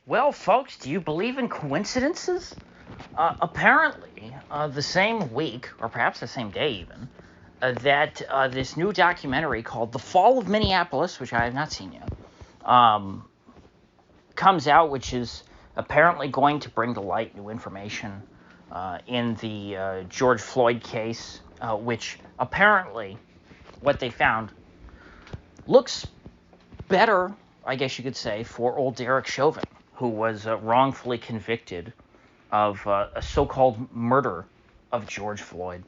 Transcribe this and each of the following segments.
Well, folks, do you believe in coincidences? Apparently, the same week, or perhaps the same day even, that this new documentary called The Fall of Minneapolis, which I have not seen yet, comes out, which is apparently going to bring to light new information in the George Floyd case, which apparently what they found looks better, I guess you could say, for old Derek Chauvin, who was wrongfully convicted of a so-called murder of George Floyd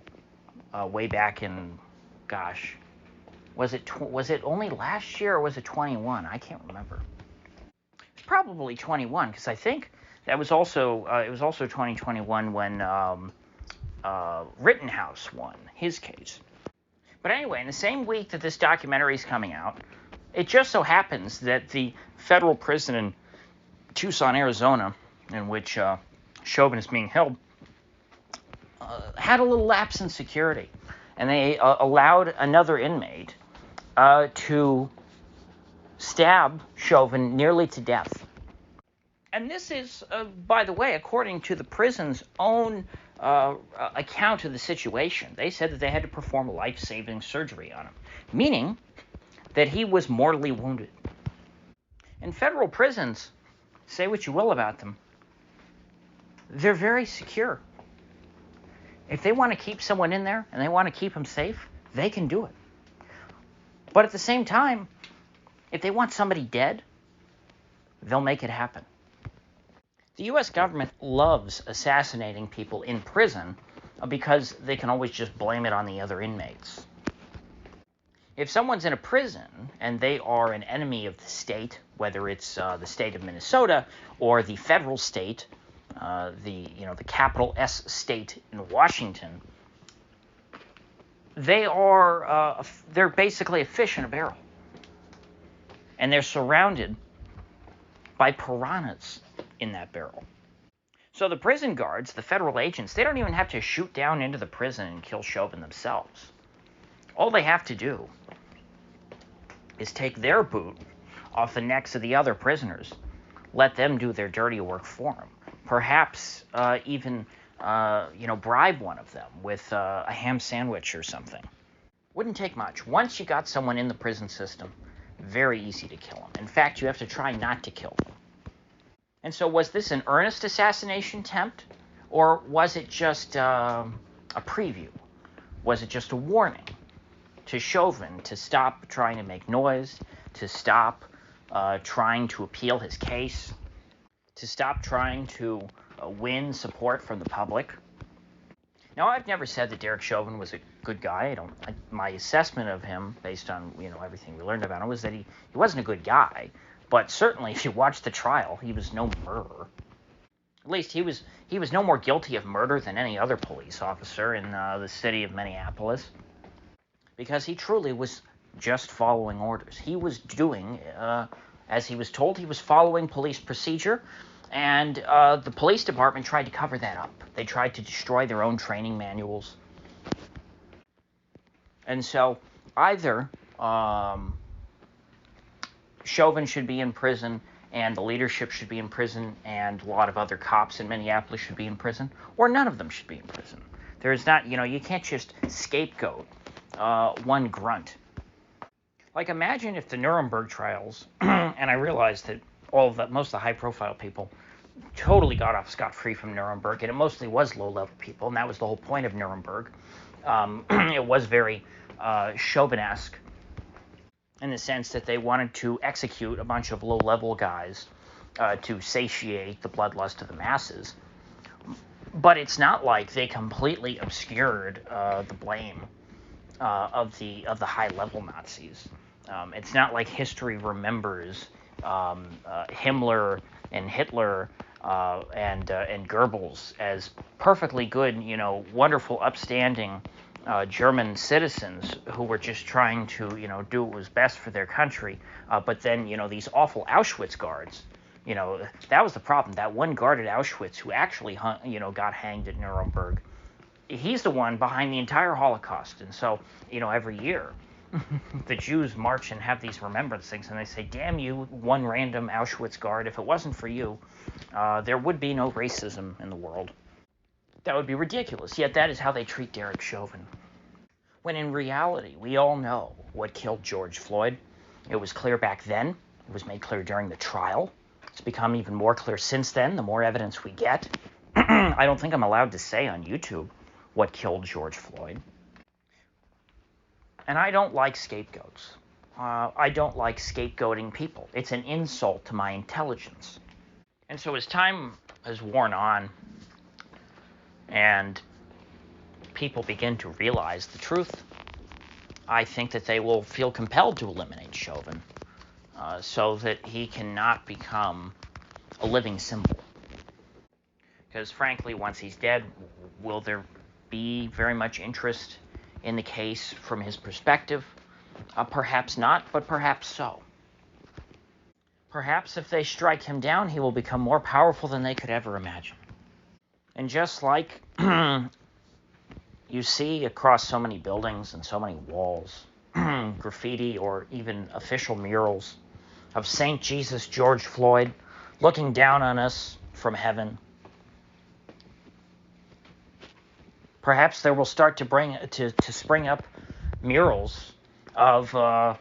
way back in, gosh, was it only last year or was it 21? I can't remember. It's probably 21 because I think that was also it was also 2021 when Rittenhouse won his case. But anyway, in the same week that this documentary is coming out, it just so happens that the federal prison in Tucson, Arizona, in which Chauvin is being held, had a little lapse in security, and they allowed another inmate to stab Chauvin nearly to death. And this is, by the way, according to the prison's own account of the situation. They said that they had to perform life-saving surgery on him, meaning that he was mortally wounded. And federal prisons, say what you will about them, they're very secure. If they want to keep someone in there and they want to keep him safe, they can do it. But at the same time, if they want somebody dead, they'll make it happen. The U.S. government loves assassinating people in prison because they can always just blame it on the other inmates. If someone's in a prison and they are an enemy of the state, whether it's the state of Minnesota or the federal state, the capital S state in Washington, they're basically a fish in a barrel, and they're surrounded by piranhas in that barrel. So the prison guards, the federal agents, they don't even have to shoot down into the prison and kill Chauvin themselves. All they have to do is take their boot off the necks of the other prisoners, let them do their dirty work for them. Perhaps even bribe one of them with a ham sandwich or something. Wouldn't take much. Once you got someone in the prison system, very easy to kill them. In fact, you have to try not to kill them. And so was this an earnest assassination attempt, or was it just a preview? Was it just a warning to Chauvin to stop trying to make noise, to stop trying to appeal his case, to stop trying to win support from the public? Now, I've never said that Derek Chauvin was a good guy. My assessment of him, based on everything we learned about him, was that he wasn't a good guy. But certainly, if you watch the trial, he was no murderer. At least he was no more guilty of murder than any other police officer in the city of Minneapolis, because he truly was just following orders. He was doing as he was told. He was following police procedure, and the police department tried to cover that up. They tried to destroy their own training manuals. And so either Chauvin should be in prison, and the leadership should be in prison, and a lot of other cops in Minneapolis should be in prison, or none of them should be in prison. There's not, you can't just scapegoat one grunt. Like, imagine if the Nuremberg trials, and I realize that most of the high-profile people totally got off scot-free from Nuremberg, and it mostly was low-level people, and that was the whole point of Nuremberg. It was very Chauvin-esque, in the sense that they wanted to execute a bunch of low-level guys to satiate the bloodlust of the masses. But it's not like they completely obscured the blame of the high-level Nazis. It's not like history remembers Himmler and Hitler and Goebbels as perfectly good, wonderful, upstanding German citizens who were just trying to, do what was best for their country. But then, these awful Auschwitz guards, that was the problem. That one guard at Auschwitz who actually, got hanged at Nuremberg, he's the one behind the entire Holocaust. And so, every year, the Jews march and have these remembrance things, and they say, damn you, one random Auschwitz guard, if it wasn't for you, there would be no racism in the world. That would be ridiculous, yet that is how they treat Derek Chauvin. When in reality, we all know what killed George Floyd. It was clear back then. It was made clear during the trial. It's become even more clear since then, the more evidence we get. I don't think I'm allowed to say on YouTube what killed George Floyd. And I don't like scapegoats. I don't like scapegoating people. It's an insult to my intelligence. And so as time has worn on and people begin to realize the truth, I think that they will feel compelled to eliminate Chauvin so that he cannot become a living symbol. Because frankly, once he's dead, will there be very much interest in the case from his perspective? Perhaps not, but perhaps so. Perhaps if they strike him down, he will become more powerful than they could ever imagine. And just like you see across so many buildings and so many walls, graffiti or even official murals of Saint Jesus George Floyd looking down on us from heaven, perhaps there will start to spring up murals of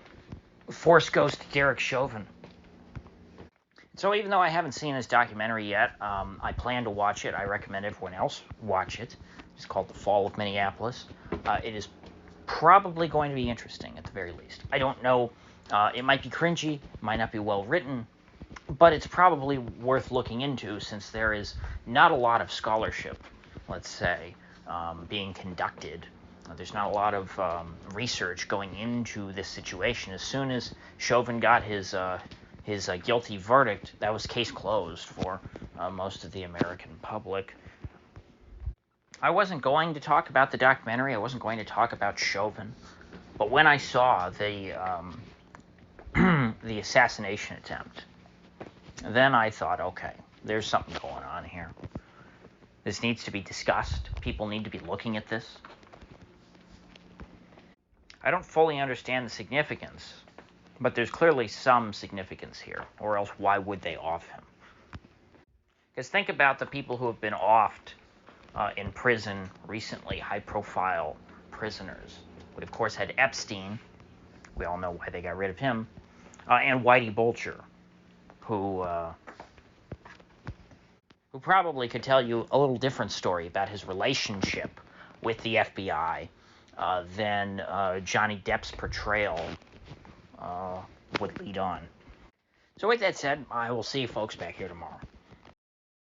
Force Ghost Derek Chauvin. So even though I haven't seen this documentary yet, I plan to watch it. I recommend everyone else watch it. It's called The Fall of Minneapolis. It is probably going to be interesting at the very least. I don't know. It might be cringy, might not be well written, but it's probably worth looking into since there is not a lot of scholarship, let's say, being conducted. There's not a lot of research going into this situation. As soon as Chauvin got his guilty verdict, that was case closed for most of the American public. I wasn't going to talk about the documentary. I wasn't going to talk about Chauvin. But when I saw the assassination attempt, then I thought, okay, there's something going on here. This needs to be discussed. People need to be looking at this. I don't fully understand the significance, but there's clearly some significance here, or else why would they off him? Because think about the people who have been offed in prison recently, high-profile prisoners. We, of course, had Epstein. We all know why they got rid of him. And Whitey Bulger, who probably could tell you a little different story about his relationship with the FBI than Johnny Depp's portrayal would lead on. So with that said, I will see you folks back here tomorrow.